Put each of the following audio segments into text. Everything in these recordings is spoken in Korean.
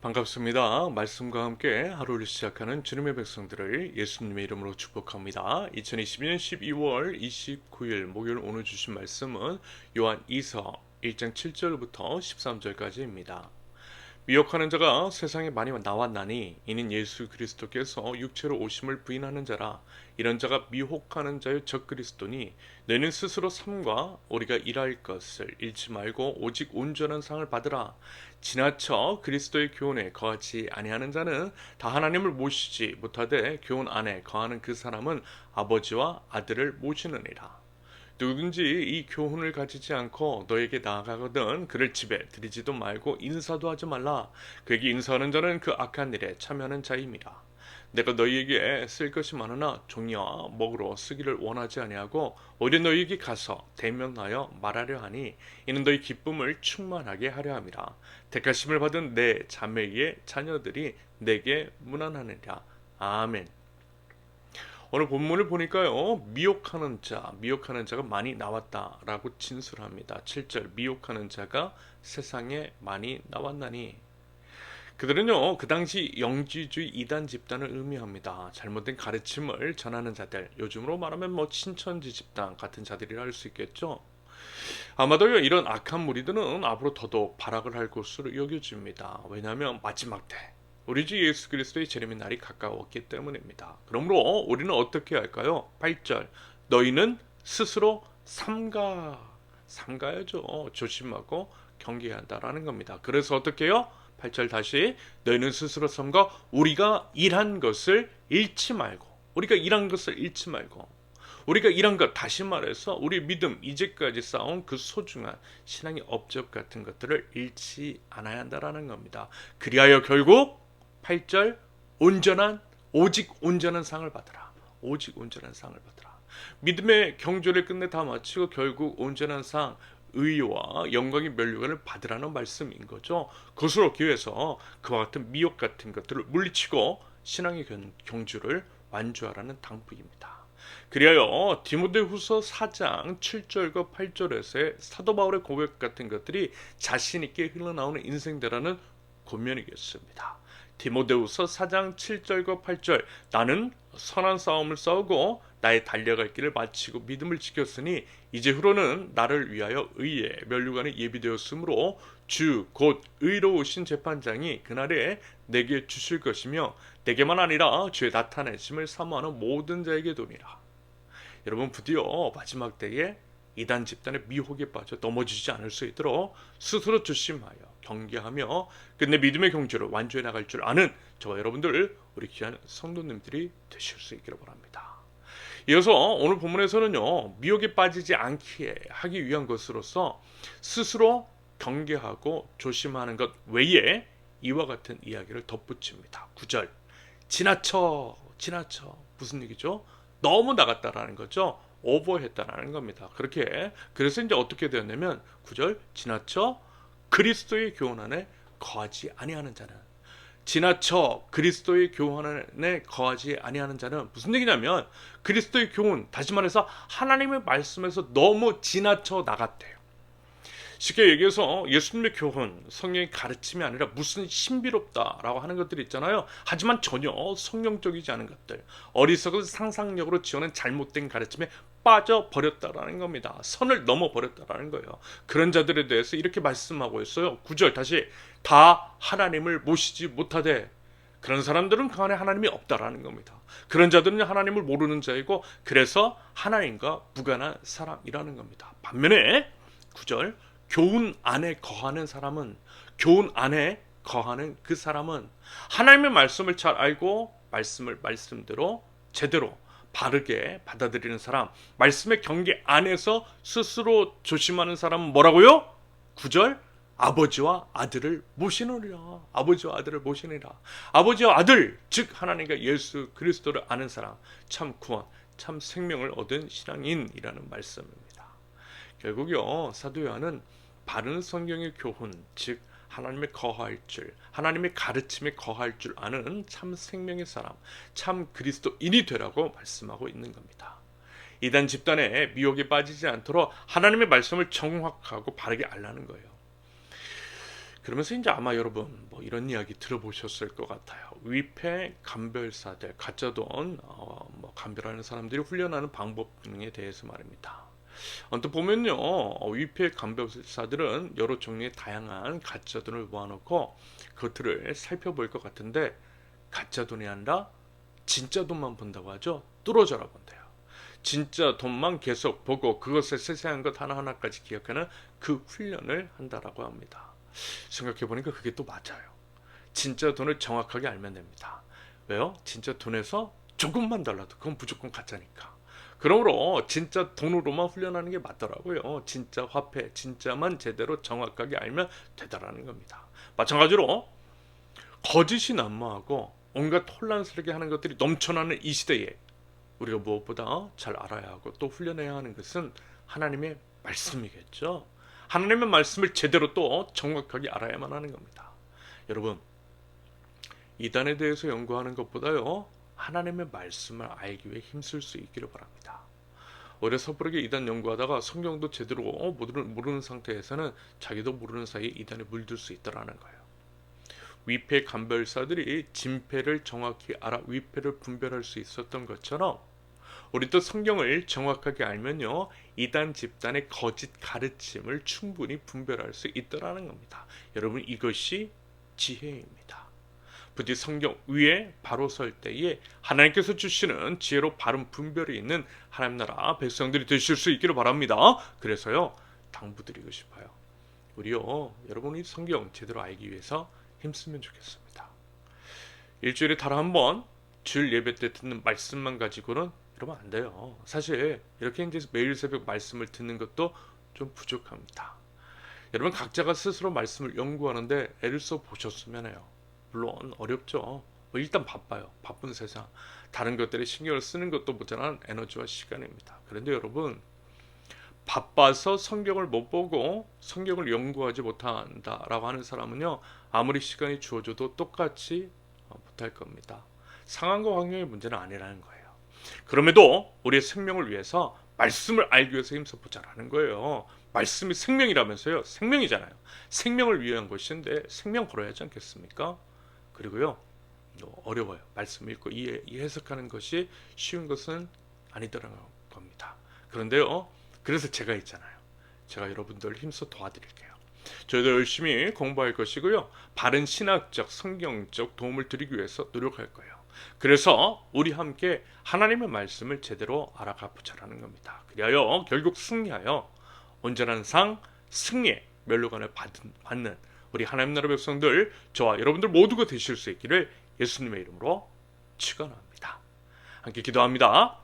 반갑습니다. 말씀과 함께 하루를 시작하는 주님의 백성들을 예수님의 이름으로 축복합니다. 2022년 12월 29일 목요일 오늘 주신 말씀은 요한 2서 1장 7절부터 13절까지입니다. 미혹하는 자가 세상에 많이 나왔나니 이는 예수 그리스도께서 육체로 오심을 부인하는 자라. 이런 자가 미혹하는 자의 적그리스도니 너희는 스스로 삼가 우리가 일할 것을 잃지 말고 오직 온전한 상을 받으라. 지나쳐 그리스도의 교훈에 거하지 아니하는 자는 다 하나님을 모시지 못하되 교훈 안에 거하는 그 사람은 아버지와 아들을 모시느니라. 누구든지 이 교훈을 가지지 않고 너에게 나아가거든 그를 집에 들이지도 말고 인사도 하지 말라. 그에게 인사하는 자는 그 악한 일에 참여하는 자임이라. 내가 너희에게 쓸 것이 많으나 종이와 먹으로 쓰기를 원하지 아니하고 오히려 너희에게 가서 대면하여 말하려 하니 이는 너희 기쁨을 충만하게 하려 함이라. 택하심을 받은 내 자매의 자녀들이 내게 문안하느니라. 아멘. 오늘 본문을 보니까요, 미혹하는 자가 많이 나왔다라고 진술합니다. 7절, 미혹하는 자가 세상에 많이 나왔나니. 그들은요, 그 당시 영지주의 이단 집단을 의미합니다. 잘못된 가르침을 전하는 자들, 요즘으로 말하면 신천지 집단 같은 자들이라 할 수 있겠죠. 아마도요, 이런 악한 무리들은 앞으로 더더욱 발악을 할 것으로 여겨집니다. 왜냐하면 마지막 때 우리 주 예수 그리스도의 재림의 날이 가까웠기 때문입니다. 그러므로 우리는 어떻게 할까요? 8절, 너희는 스스로 삼가야죠. 조심하고 경계해야 한다라는 겁니다. 그래서 어떻게 해요? 8절 다시, 너희는 스스로 삼가 우리가 일한 것을 잃지 말고, 우리가 일한 것, 다시 말해서 우리 믿음, 이제까지 쌓아온 그 소중한 신앙의 업적 같은 것들을 잃지 않아야 한다라는 겁니다. 그리하여 결국 8절, 오직 온전한 상을 받으라. 오직 온전한 상을 받으라. 믿음의 경주를 끝내 다 마치고 결국 온전한 상, 의와 영광의 면류관을 받으라는 말씀인 거죠. 그것을 얻기 위해서 그와 같은 미혹 같은 것들을 물리치고 신앙의 경주를 완주하라는 당부입니다. 그리하여 디모데후서 4장 7절과 8절에서의 사도 바울의 고백 같은 것들이 자신 있게 흘러나오는 인생대라는 권면이겠습니다. 디모데후서 4장 7절과 8절, 나는 선한 싸움을 싸우고 나의 달려갈 길을 마치고 믿음을 지켰으니 이제후로는 나를 위하여 의의 면류관이 예비되었으므로 주 곧 의로우신 재판장이 그날에 내게 주실 것이며 내게만 아니라 주의 나타내심을 사모하는 모든 자에게 도니라. 여러분, 부디어 마지막 때에 이단 집단의 미혹에 빠져 넘어지지 않을 수 있도록 스스로 조심하여 경계하며 끝내 믿음의 경주를 완주해 나갈 줄 아는 저와 여러분들, 우리 귀한 성도님들이 되실 수 있기를 바랍니다. 이어서 오늘 본문에서는요, 미혹에 빠지지 않게 하기 위한 것으로서 스스로 경계하고 조심하는 것 외에 이와 같은 이야기를 덧붙입니다. 9절, 지나쳐. 무슨 얘기죠? 너무 나갔다라는 거죠. 오버했다라는 겁니다. 그래서 이제 어떻게 되었냐면 9절, 지나쳐 그리스도의 교훈 안에 거하지 아니하는 자는, 지나쳐 그리스도의 교훈 안에 거하지 아니하는 자는 무슨 얘기냐면, 그리스도의 교훈, 다시 말해서 하나님의 말씀에서 너무 지나쳐 나갔대요. 쉽게 얘기해서 예수님의 교훈, 성령의 가르침이 아니라 무슨 신비롭다라고 하는 것들이 있잖아요. 하지만 전혀 성령적이지 않은 것들, 어리석은 상상력으로 지어낸 잘못된 가르침에 빠져버렸다라는 겁니다. 선을 넘어버렸다라는 거예요. 그런 자들에 대해서 이렇게 말씀하고 있어요. 9절 다시, 다 하나님을 모시지 못하되, 그런 사람들은 그 안에 하나님이 없다라는 겁니다. 그런 자들은 하나님을 모르는 자이고, 그래서 하나님과 무관한 사람이라는 겁니다. 반면에 9절, 교훈 안에 거하는 그 사람은 하나님의 말씀을 잘 알고 말씀을 말씀대로 제대로 바르게 받아들이는 사람, 말씀의 경계 안에서 스스로 조심하는 사람은 뭐라고요? 9절, 아버지와 아들을 모시느니라. 아버지와 아들, 즉 하나님과 예수 그리스도를 아는 사람, 참 구원, 참 생명을 얻은 신앙인이라는 말씀입니다. 결국요, 사도 요한은 바른 성경의 교훈, 즉 하나님의 가르침에 거할 줄 아는 참 생명의 사람, 참 그리스도인이 되라고 말씀하고 있는 겁니다. 이단 집단의 미혹에 빠지지 않도록 하나님의 말씀을 정확하고 바르게 알라는 거예요. 그러면서 이제 아마 여러분 뭐 이런 이야기 들어보셨을 것 같아요. 위패 감별사들, 가짜 돈 뭐 감별하는 사람들이 훈련하는 방법 등에 대해서 말입니다. 언뜻 보면요, 위패 감별사들은 여러 종류의 다양한 가짜 돈을 모아놓고 그것들을 살펴볼 것 같은데 가짜 돈이 아니라 진짜 돈만 본다고 하죠. 뚫어져라 본대요. 진짜 돈만 계속 보고 그것의 세세한 것 하나하나까지 기억하는 그 훈련을 한다라고 합니다. 생각해보니까 그게 또 맞아요. 진짜 돈을 정확하게 알면 됩니다. 왜요? 진짜 돈에서 조금만 달라도 그건 무조건 가짜니까. 그러므로 진짜 돈으로만 훈련하는 게 맞더라고요. 진짜 화폐, 진짜만 제대로 정확하게 알면 되다라는 겁니다. 마찬가지로 거짓이 난무하고 온갖 혼란스럽게 하는 것들이 넘쳐나는 이 시대에 우리가 무엇보다 잘 알아야 하고 또 훈련해야 하는 것은 하나님의 말씀이겠죠. 하나님의 말씀을 제대로 또 정확하게 알아야만 하는 겁니다. 여러분, 이단에 대해서 연구하는 것보다요, 하나님의 말씀을 알기 위해 힘쓸 수 있기를 바랍니다. 오히려 섣부르게 이단 연구하다가 성경도 제대로 모르는 상태에서는 자기도 모르는 사이에 이단에 물들 수 있다는 거예요. 위패 감별사들이 진패를 정확히 알아 위패를 분별할 수 있었던 것처럼 우리도 성경을 정확하게 알면요, 이단 집단의 거짓 가르침을 충분히 분별할 수 있다는 겁니다. 여러분, 이것이 지혜입니다. 부디 성경 위에 바로 설 때에 하나님께서 주시는 지혜로 바른 분별이 있는 하나님 나라 백성들이 되실 수 있기를 바랍니다. 그래서요, 당부드리고 싶어요. 우리요, 여러분이 성경 제대로 알기 위해서 힘쓰면 좋겠습니다. 일주일에 단 한 번 주일 예배 때 듣는 말씀만 가지고는 여러분 안 돼요. 사실 이렇게 이제 매일 새벽 말씀을 듣는 것도 좀 부족합니다. 여러분 각자가 스스로 말씀을 연구하는데 애를 써 보셨으면 해요. 물론 어렵죠. 일단 바빠요. 바쁜 세상. 다른 것들에 신경을 쓰는 것도 모자란 에너지와 시간입니다. 그런데 여러분, 바빠서 성경을 못 보고 성경을 연구하지 못한다라고 하는 사람은요, 아무리 시간이 주어져도 똑같이 못할 겁니다. 상황과 환경의 문제는 아니라는 거예요. 그럼에도 우리의 생명을 위해서 말씀을 알기 위해서 힘써보자라는 거예요. 말씀이 생명이라면서요. 생명이잖아요. 생명을 위한 것인데 생명 걸어야 하지 않겠습니까? 그리고요, 어려워요. 말씀 읽고 해석하는 것이 쉬운 것은 아니더라는 겁니다. 그런데요, 그래서 제가 있잖아요. 제가 여러분들 힘써 도와드릴게요. 저희도 열심히 공부할 것이고요, 바른 신학적, 성경적 도움을 드리기 위해서 노력할 거예요. 그래서 우리 함께 하나님의 말씀을 제대로 알아가 보자라는 겁니다. 그리하여 결국 승리하여 온전한 상, 승리의 면류관을 받는 우리 하나님 나라 백성들, 저와 여러분들 모두가 되실 수 있기를 예수님의 이름으로 축원합니다. 함께 기도합니다.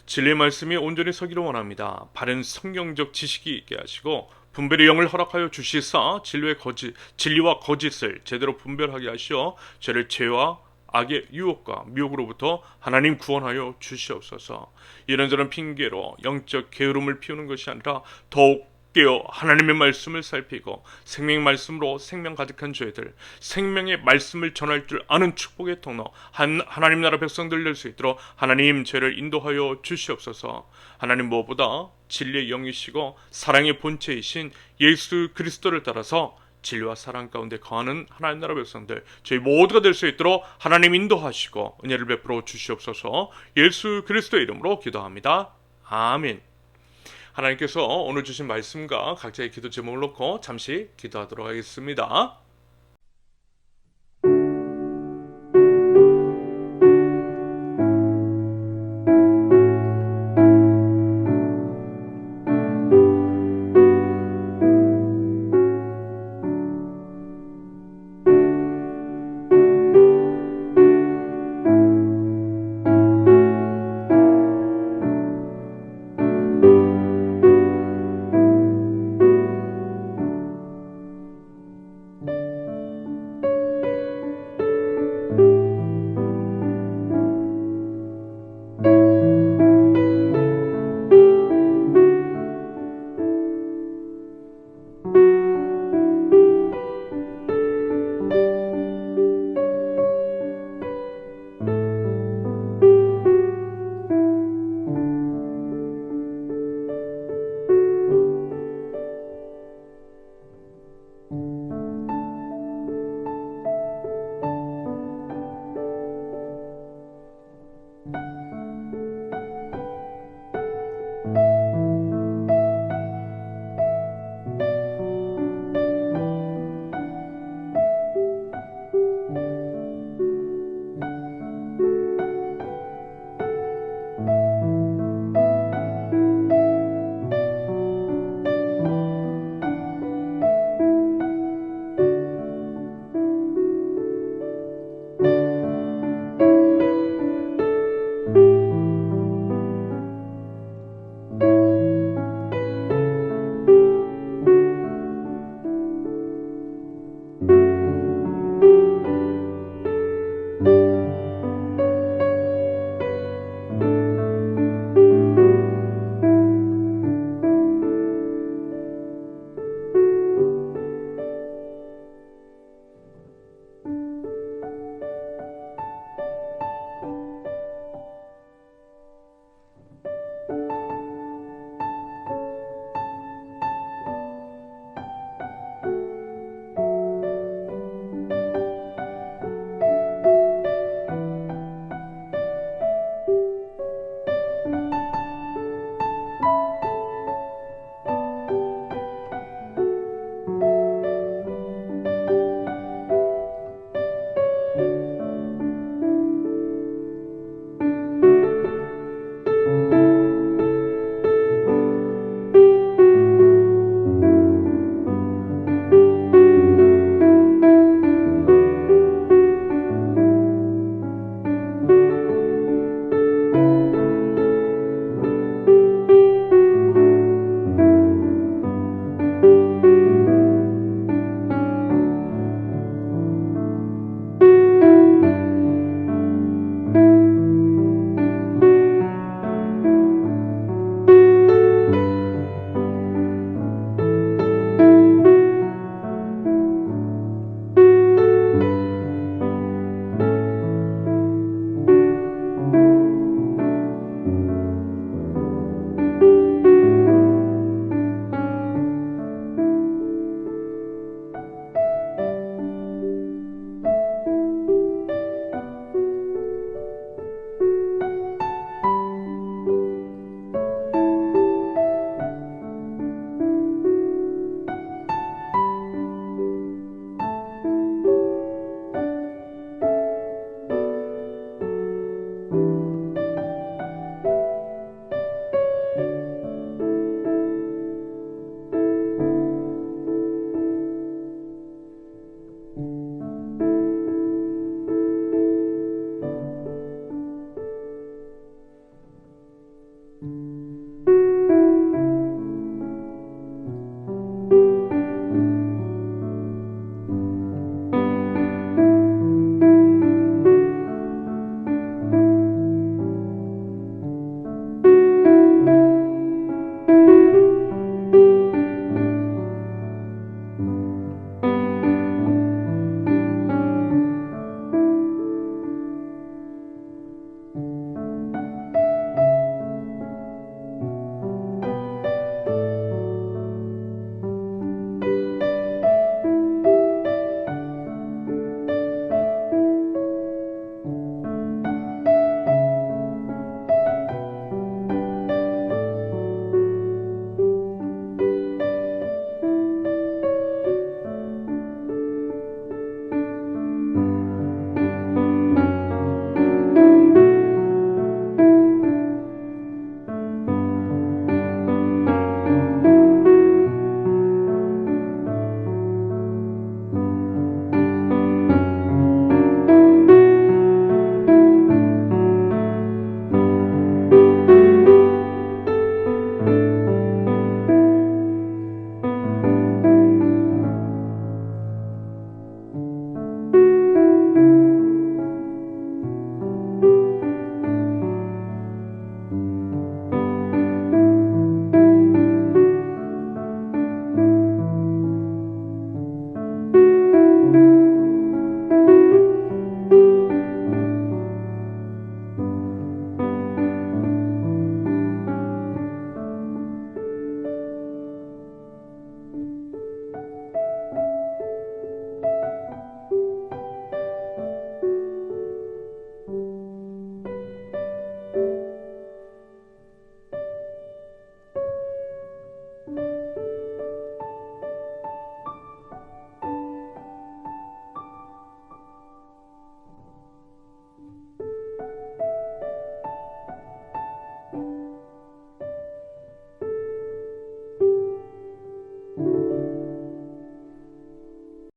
진리의 말씀이 온전히 서기를 원합니다. 바른 성경적 지식이 있게 하시고 분별의 영을 허락하여 주시사 진리와 거짓을 제대로 분별하게 하시어 저를 죄와 악의 유혹과 미혹으로부터 하나님 구원하여 주시옵소서. 이런저런 핑계로 영적 게으름을 피우는 것이 아니라 더욱 깨어 하나님의 말씀을 살피고 생명 말씀으로 생명 가득한 저희들, 생명의 말씀을 전할 줄 아는 축복의 통로 하나님 나라 백성들 될 수 있도록 하나님 저를 인도하여 주시옵소서. 하나님 무엇보다 진리의 영이시고 사랑의 본체이신 예수 그리스도를 따라서 진리와 사랑 가운데 거하는 하나님 나라 백성들, 저희 모두가 될 수 있도록 하나님 인도하시고 은혜를 베풀어 주시옵소서. 예수 그리스도의 이름으로 기도합니다. 아멘. 하나님께서 오늘 주신 말씀과 각자의 기도 제목을 놓고 잠시 기도하도록 하겠습니다.